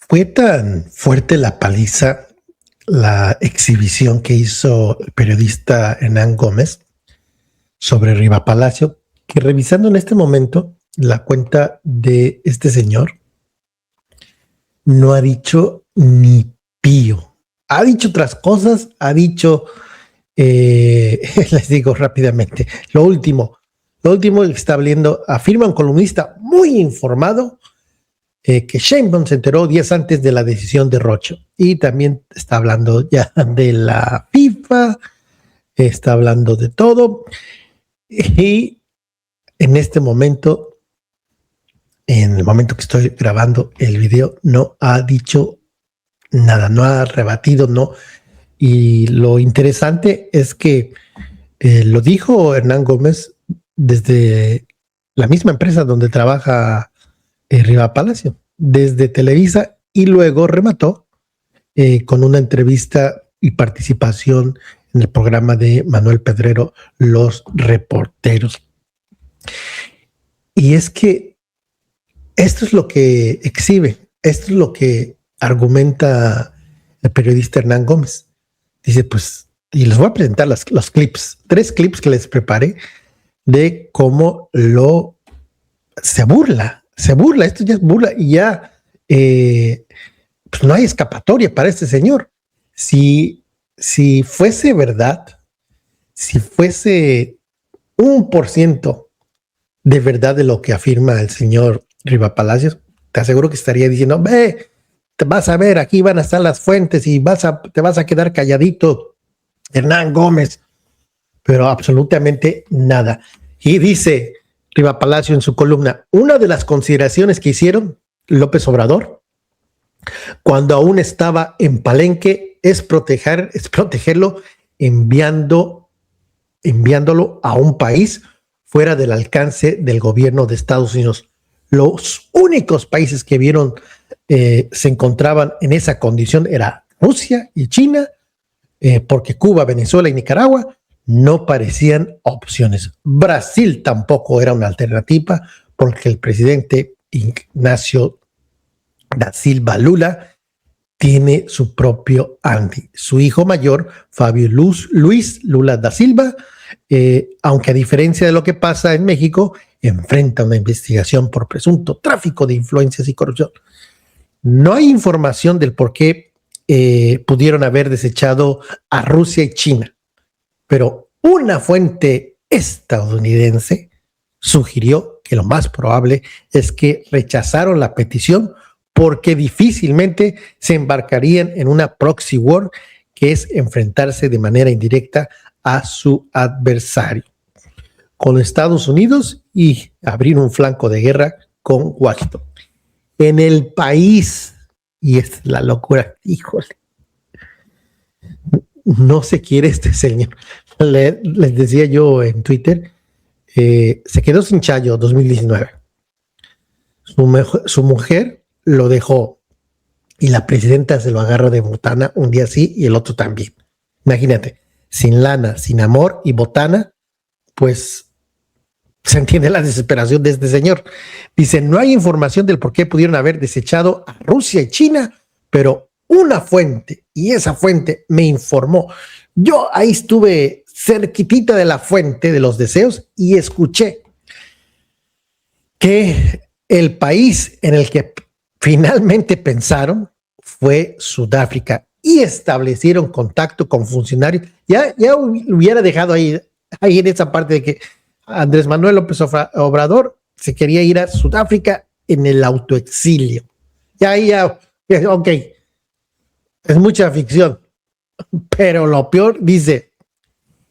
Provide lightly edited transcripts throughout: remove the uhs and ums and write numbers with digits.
Fue tan fuerte la paliza, la exhibición que hizo el periodista Hernán Gómez sobre Riva Palacio, que revisando en este momento la cuenta de este señor, no ha dicho ni pío. Ha dicho otras cosas, ha dicho, les digo rápidamente, lo último que está hablando, afirma un columnista muy informado, que Sheinbaum se enteró días antes de la decisión de Rocha, y también está hablando ya de la FIFA, está hablando de todo, y en este momento, en el momento que estoy grabando el video, no ha dicho nada, no ha rebatido, no. Y lo interesante es que lo dijo Hernán Gómez desde la misma empresa donde trabaja Riva Palacio, desde Televisa, y luego remató con una entrevista y participación en el programa de Manuel Pedrero, Los Reporteros. Y es que esto es lo que exhibe, esto es lo que argumenta el periodista Hernán Gómez. Dice, pues, y les voy a presentar los clips, 3 clips que les preparé de cómo se burla, esto ya es burla, y ya pues no hay escapatoria para este señor. Si fuese verdad, si fuese 1% de verdad de lo que afirma el señor Riva Palacios, te aseguro que estaría diciendo, ve, te vas a ver, aquí van a estar las fuentes y te vas a quedar calladito, Hernán Gómez. Pero absolutamente nada. Y dice Riva Palacio en su columna, una de las consideraciones que hicieron López Obrador cuando aún estaba en Palenque es protegerlo enviándolo a un país fuera del alcance del gobierno de Estados Unidos. Los únicos países que vieron se encontraban en esa condición era Rusia y China, porque Cuba, Venezuela y Nicaragua no parecían opciones. Brasil tampoco era una alternativa, porque el presidente Ignacio da Silva Lula tiene su propio Andy. Su hijo mayor, Fabio Luis Lula da Silva, aunque a diferencia de lo que pasa en México, enfrenta una investigación por presunto tráfico de influencias y corrupción. No hay información del por qué pudieron haber desechado a Rusia y China, pero una fuente estadounidense sugirió que lo más probable es que rechazaron la petición porque difícilmente se embarcarían en una proxy war, que es enfrentarse de manera indirecta a su adversario con Estados Unidos y abrir un flanco de guerra con Washington. En el país, y es la locura, híjole, no se quiere este señor. Les decía yo en Twitter, se quedó sin Chayo 2019. Su mujer lo dejó y la presidenta se lo agarra de botana un día sí y el otro también. Imagínate, sin lana, sin amor y botana, pues se entiende la desesperación de este señor. Dice, no hay información del por qué pudieron haber desechado a Rusia y China, pero una fuente, y esa fuente me informó. Yo ahí estuve cerquitita de la fuente de los deseos y escuché que el país en el que finalmente pensaron fue Sudáfrica y establecieron contacto con funcionarios. Ya hubiera dejado ahí en esa parte de que Andrés Manuel López Obrador se quería ir a Sudáfrica en el autoexilio. Ok, es mucha ficción, pero lo peor, dice,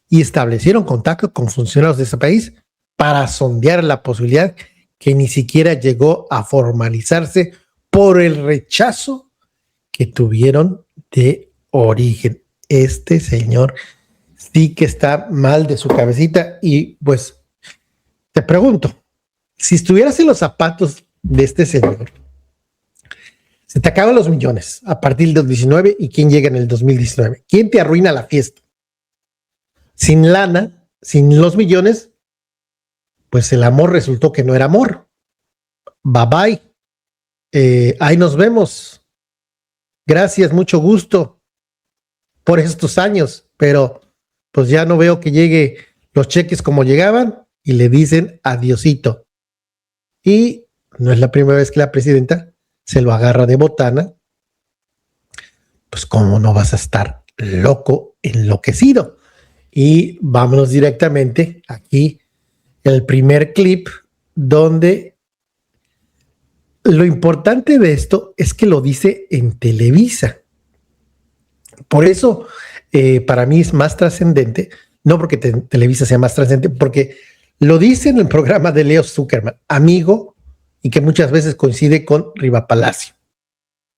y establecieron contacto con funcionarios de ese país para sondear la posibilidad que ni siquiera llegó a formalizarse por el rechazo que tuvieron de origen. Este señor sí que está mal de su cabecita. Y pues te pregunto, si estuvieras en los zapatos de este señor, se te acaban los millones a partir del 2019, y ¿quién llega en el 2019? ¿Quién te arruina la fiesta? Sin lana, sin los millones, pues el amor resultó que no era amor. Bye bye. Ahí nos vemos. gracias, mucho gusto por estos años, pero pues ya no veo que llegue los cheques como llegaban y le dicen adiosito. Y no es la primera vez que la presidenta se lo agarra de botana. Pues cómo no vas a estar loco, enloquecido. Y vámonos directamente aquí, el primer clip donde lo importante de esto es que lo dice en Televisa. Por eso, para mí es más trascendente, no porque Televisa sea más trascendente, porque lo dice en el programa de Leo Zuckerman, amigo, y que muchas veces coincide con Riva Palacio.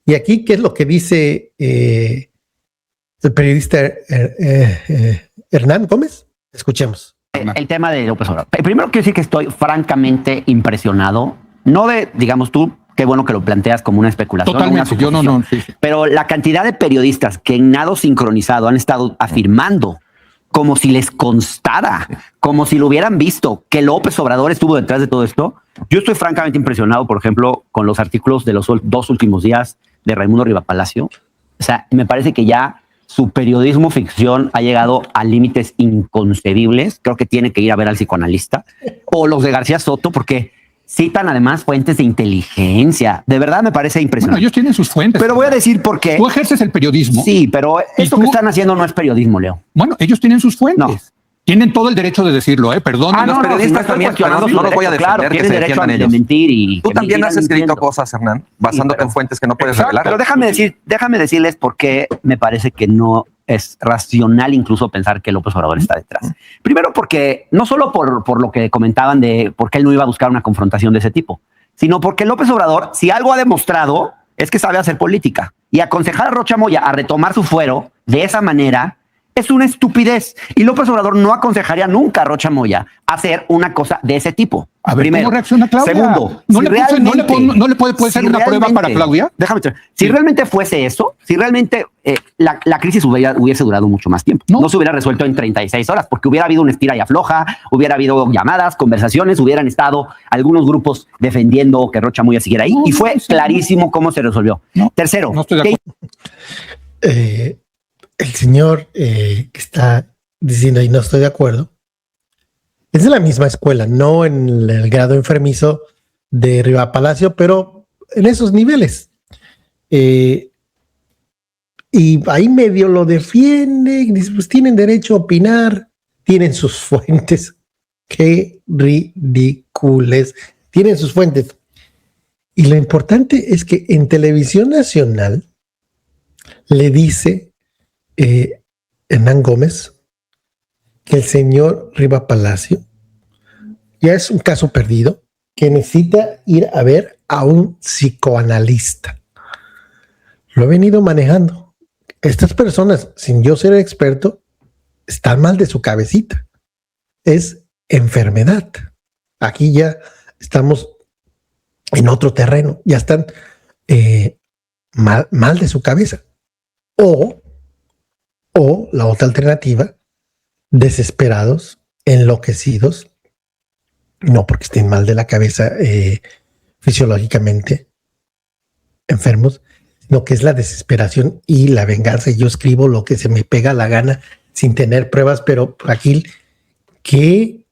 Y aquí, ¿qué es lo que dice el periodista Hernán Gómez? Escuchemos. El tema de López Obrador. Primero quiero decir que estoy francamente impresionado, no de, digamos tú, qué bueno que lo planteas como una especulación. Totalmente, una suposición, yo no. Sí. Pero la cantidad de periodistas que en nado sincronizado han estado afirmando como si les constara, como si lo hubieran visto, que López Obrador estuvo detrás de todo esto. Yo estoy francamente impresionado, por ejemplo, con los artículos de los 2 últimos días de Raimundo Rivapalacio. O sea, me parece que ya su periodismo ficción ha llegado a límites inconcebibles. Creo que tiene que ir a ver al psicoanalista. O los de García Soto, porque citan además fuentes de inteligencia. De verdad me parece impresionante. Bueno, ellos tienen sus fuentes. Pero voy a decir por qué. Tú ejerces el periodismo. Sí, pero esto que están haciendo no es periodismo, Leo. Bueno, ellos tienen sus fuentes. No. Tienen todo el derecho de decirlo, perdón. Los periodistas también, no los voy a defender, tienen derecho a mentir y tú también has escrito cosas, Hernán, basándote en fuentes que no puedes revelar. Pero déjame decirles por qué me parece que no es racional incluso pensar que López Obrador está detrás. Primero porque, no solo por lo que comentaban de por qué él no iba a buscar una confrontación de ese tipo, sino porque López Obrador, si algo ha demostrado, es que sabe hacer política. Y aconsejar a Rocha Moya a retomar su fuero de esa manera es una estupidez. Y López Obrador no aconsejaría nunca a Rocha Moya hacer una cosa de ese tipo. A ver, primero. ¿cómo reacciona Claudia? Segundo, ¿No le puede ser una prueba para Claudia? Déjame decir, si realmente fuese eso, si realmente la crisis hubiese durado mucho más tiempo. No se hubiera resuelto en 36 horas, porque hubiera habido una estira y afloja, hubiera habido llamadas, conversaciones, hubieran estado algunos grupos defendiendo que Rocha Moya siguiera ahí, y fue clarísimo cómo se resolvió. Tercero, no estoy de acuerdo. El señor que está diciendo ahí no estoy de acuerdo, es de la misma escuela, no en el grado enfermizo de Riva Palacio, pero en esos niveles. Y ahí medio lo defiende, dice, pues tienen derecho a opinar, tienen sus fuentes. Qué ridículos, tienen sus fuentes. Y lo importante es que en Televisión Nacional le dice Hernán Gómez que el señor Riva Palacio ya es un caso perdido, que necesita ir a ver a un psicoanalista. Lo he venido manejando. Estas personas, sin yo ser experto, están mal de su cabecita. Es enfermedad. Aquí ya estamos en otro terreno, ya están mal de su cabeza. O la otra alternativa, desesperados, enloquecidos, no porque estén mal de la cabeza fisiológicamente enfermos, sino que es la desesperación y la venganza. Y yo escribo lo que se me pega la gana sin tener pruebas, pero aquí, qué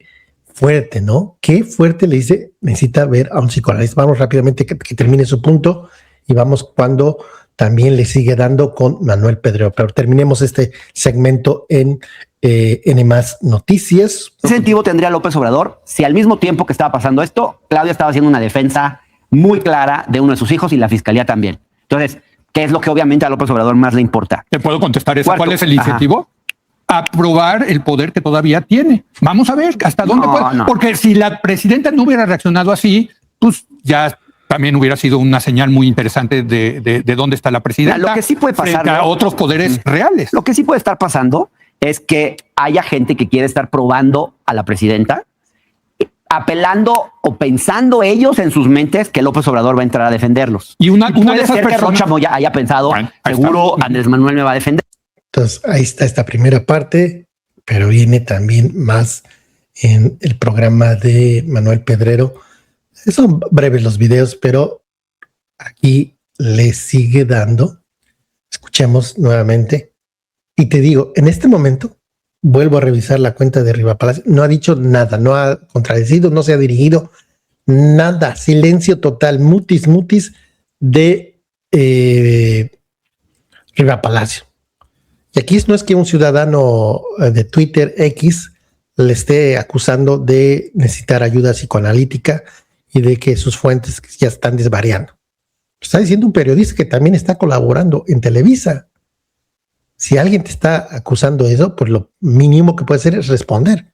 fuerte, ¿no? Qué fuerte le dice, necesita ver a un psicoanalista. Vamos rápidamente que termine su punto y vamos cuando también le sigue dando con Manuel Pedrero. Pero terminemos este segmento en N+ Noticias. ¿Qué incentivo tendría López Obrador si al mismo tiempo que estaba pasando esto, Claudia estaba haciendo una defensa muy clara de uno de sus hijos y la fiscalía también? Entonces, ¿qué es lo que obviamente a López Obrador más le importa? ¿Te puedo contestar eso? Cuarto. ¿Cuál es el incentivo? Aprobar el poder que todavía tiene. Vamos a ver hasta dónde puede. No. Porque si la presidenta no hubiera reaccionado así, pues ya también hubiera sido una señal muy interesante de dónde está la presidenta. Lo que sí puede pasar, frente a otros poderes reales. Lo que sí puede estar pasando es que haya gente que quiere estar probando a la presidenta, apelando o pensando ellos en sus mentes que López Obrador va a entrar a defenderlos. Y una puede de esas ser que personas... Rocha Moya haya pensado, Bueno, seguro Andrés Manuel me va a defender. Entonces, ahí está esta primera parte, pero viene también más en el programa de Manuel Pedrero. Son breves los videos, pero aquí le sigue dando escuchemos nuevamente. Y te digo, en este momento, vuelvo a revisar la cuenta de Riva Palacio. No ha dicho nada, no ha contradecido, no se ha dirigido, nada. Silencio total, mutis de Riva Palacio. Y aquí no es que un ciudadano de Twitter X le esté acusando de necesitar ayuda psicoanalítica y de que sus fuentes ya están desvariando. Está diciendo un periodista que también está colaborando en Televisa. Si alguien te está acusando de eso, pues lo mínimo que puede hacer es responder.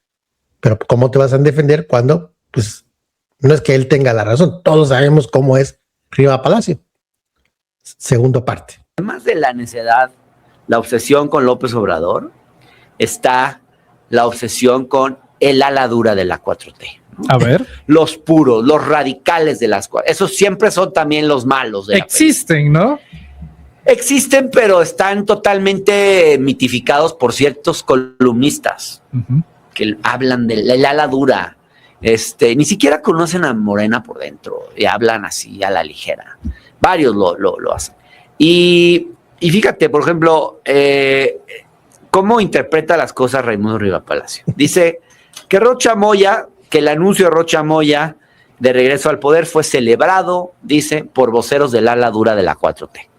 Pero ¿cómo te vas a defender cuando, pues, no es que él tenga la razón? Todos sabemos cómo es Riva Palacio. Segunda parte. Además de la necedad, la obsesión con López Obrador, está la obsesión con el ala dura de la 4T. ¿No? A ver. Los puros, los radicales de las 4T. Esos siempre son también los malos. Existen, ¿no? Existen, pero están totalmente mitificados por ciertos columnistas que hablan del ala dura. Ni siquiera conocen a Morena por dentro y hablan así a la ligera. Varios lo hacen. Y fíjate, por ejemplo, cómo interpreta las cosas Raimundo Riva Palacio. Dice que el anuncio de Rocha Moya de regreso al poder fue celebrado, dice, por voceros del ala dura de la 4T.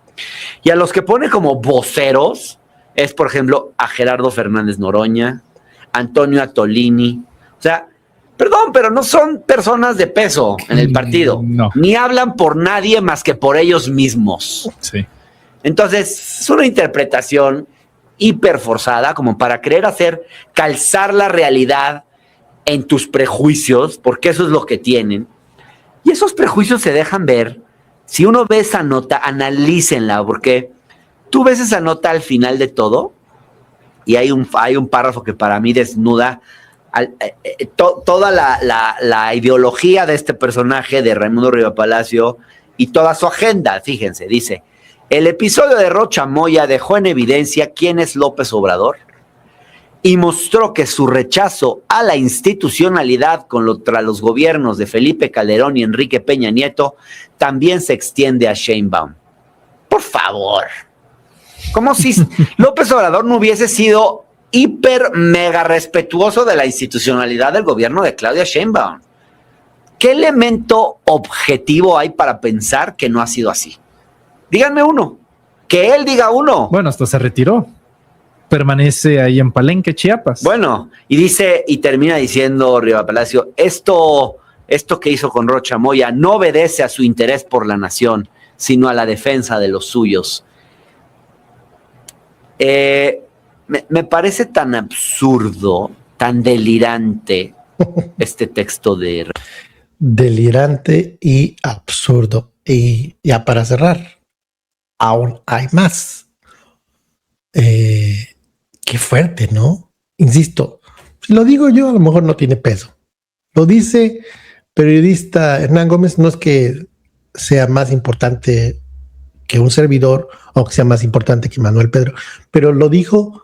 Y a los que pone como voceros es, por ejemplo, a Gerardo Fernández Noroña, Antonio Attolini. O sea, perdón, pero no son personas de peso en el partido. No. Ni hablan por nadie más que por ellos mismos. Sí. Entonces, es una interpretación hiperforzada como para querer calzar la realidad en tus prejuicios, porque eso es lo que tienen. Y esos prejuicios se dejan ver. Si uno ve esa nota, analícenla, porque tú ves esa nota al final de todo y hay un párrafo que para mí desnuda toda la ideología de este personaje de Raimundo Riva Palacio y toda su agenda. Fíjense, dice: el episodio de Rocha Moya dejó en evidencia quién es López Obrador y mostró que su rechazo a la institucionalidad contra los gobiernos de Felipe Calderón y Enrique Peña Nieto también se extiende a Sheinbaum. Por favor. Como si López Obrador no hubiese sido hiper mega respetuoso de la institucionalidad del gobierno de Claudia Sheinbaum. ¿Qué elemento objetivo hay para pensar que no ha sido así? Díganme uno. Que él diga uno. Bueno, hasta se retiró. Permanece ahí en Palenque, Chiapas. Bueno, y termina diciendo Riva Palacio, esto que hizo con Rocha Moya no obedece a su interés por la nación, sino a la defensa de los suyos. Me parece tan absurdo, tan delirante este texto de... Delirante y absurdo. Y ya para cerrar, aún hay más. Qué fuerte, ¿no? Insisto, si lo digo yo, a lo mejor no tiene peso. Lo dice periodista Hernán Gómez, no es que sea más importante que un servidor o que sea más importante que Manuel Pedro, pero lo dijo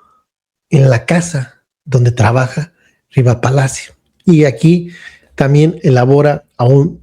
en la casa donde trabaja Riva Palacio. Y aquí también elabora aún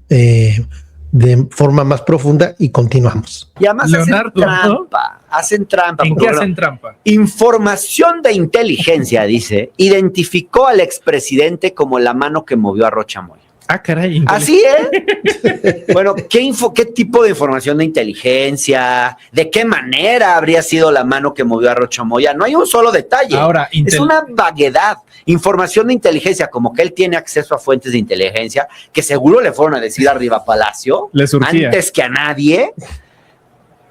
de forma más profunda y continuamos. Y además Leonardo, hacen trampa. ¿En qué hacen trampa? Información de inteligencia, dice, identificó al expresidente como la mano que movió a Rocha Moya. Ah, caray. Así es. Bueno, ¿qué tipo de información de inteligencia? ¿De qué manera habría sido la mano que movió a Rocha Moya? No hay un solo detalle. Ahora, es una vaguedad. Información de inteligencia, como que él tiene acceso a fuentes de inteligencia, que seguro le fueron a decir a Riva Palacio, le surgía antes que a nadie.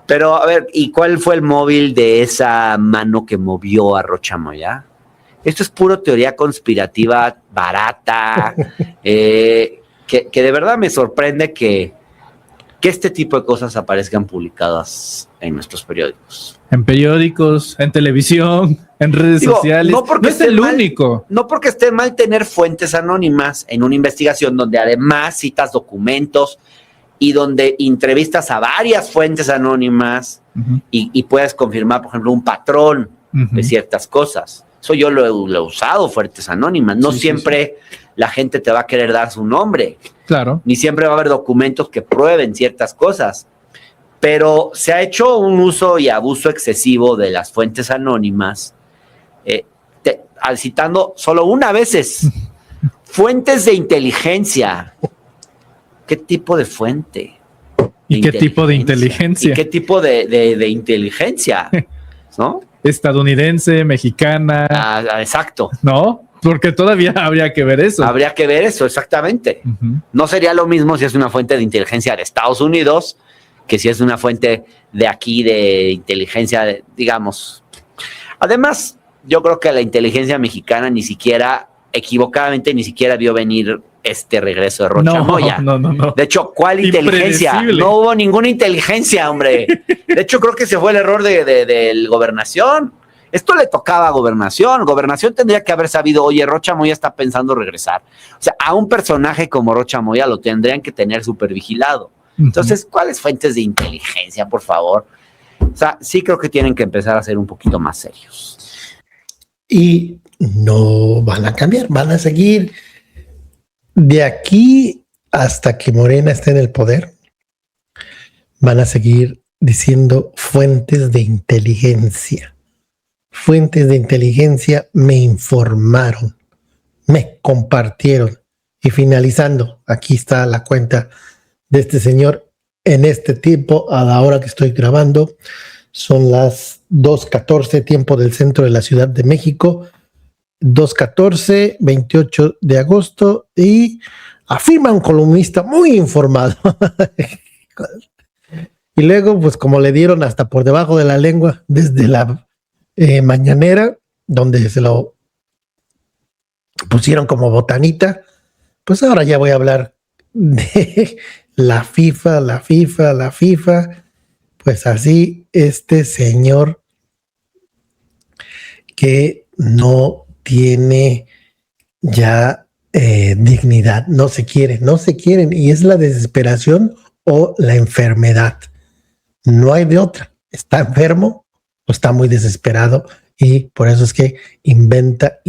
Pero, a ver, ¿y cuál fue el móvil de esa mano que movió a Rocha Moya? Esto es puro teoría conspirativa barata, que de verdad me sorprende que este tipo de cosas aparezcan publicadas en nuestros periódicos. En periódicos, en televisión, en redes sociales. No es el único. No porque esté mal tener fuentes anónimas en una investigación donde además citas documentos y donde entrevistas a varias fuentes anónimas y puedes confirmar, por ejemplo, un patrón de ciertas cosas. Eso yo lo he usado, fuentes anónimas. No siempre la gente te va a querer dar su nombre. Claro. Ni siempre va a haber documentos que prueben ciertas cosas. pero se ha hecho un uso y abuso excesivo de las fuentes anónimas, al citando solo una vez fuentes de inteligencia. ¿Qué tipo de fuente? ¿Y qué tipo de inteligencia? ¿Y qué tipo de inteligencia? ¿No? Estadounidense, mexicana. Exacto. ¿No? Porque todavía habría que ver eso. Habría que ver eso, exactamente. No sería lo mismo si es una fuente de inteligencia de Estados Unidos que si es una fuente de aquí de inteligencia, digamos. Además, yo creo que la inteligencia mexicana equivocadamente ni siquiera vio venir este regreso de Rocha Moya. No. De hecho, ¿cuál inteligencia? No hubo ninguna inteligencia, hombre. De hecho, creo que se fue el error de Gobernación. Esto le tocaba a Gobernación. Gobernación tendría que haber sabido, oye, Rocha Moya está pensando regresar. O sea, a un personaje como Rocha Moya lo tendrían que tener súper vigilado. Entonces, ¿cuáles fuentes de inteligencia, por favor? O sea, sí creo que tienen que empezar a ser un poquito más serios. Y no van a cambiar, van a seguir de aquí hasta que Morena esté en el poder. Van a seguir diciendo fuentes de inteligencia. Fuentes de inteligencia me informaron, me compartieron. Y finalizando, aquí está la cuenta de este señor en este tiempo, a la hora que estoy grabando. Son las 2:14, tiempo del centro de la Ciudad de México. 2:14, 28 de agosto, y afirma un columnista muy informado. Y luego, pues como le dieron hasta por debajo de la lengua desde la mañanera, donde se lo pusieron como botanita, pues ahora ya voy a hablar de la FIFA. Pues así, este señor que no tiene ya dignidad, no se quieren, y es la desesperación o la enfermedad. No hay de otra. Está enfermo o está muy desesperado, y por eso es que inventa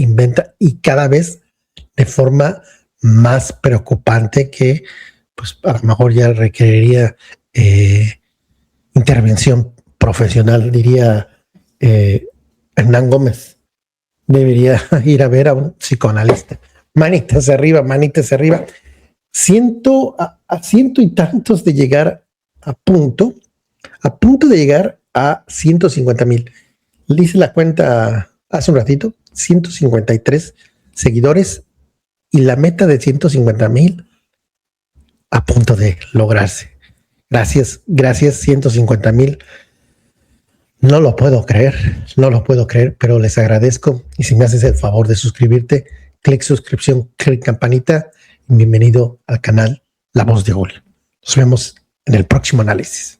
y cada vez de forma más preocupante, que pues a lo mejor ya requeriría intervención profesional, diría Hernán Gómez. Debería ir a ver a un psicoanalista. Manitas arriba. Ciento y tantos de llegar a punto de llegar a 150,000. Le hice la cuenta hace un ratito, 153 seguidores, y la meta de 150,000 a punto de lograrse. Gracias, 150,000. No lo puedo creer, pero les agradezco. Y si me haces el favor de suscribirte, clic suscripción, clic campanita. Bienvenido al canal La Voz de Gol. Nos vemos en el próximo análisis.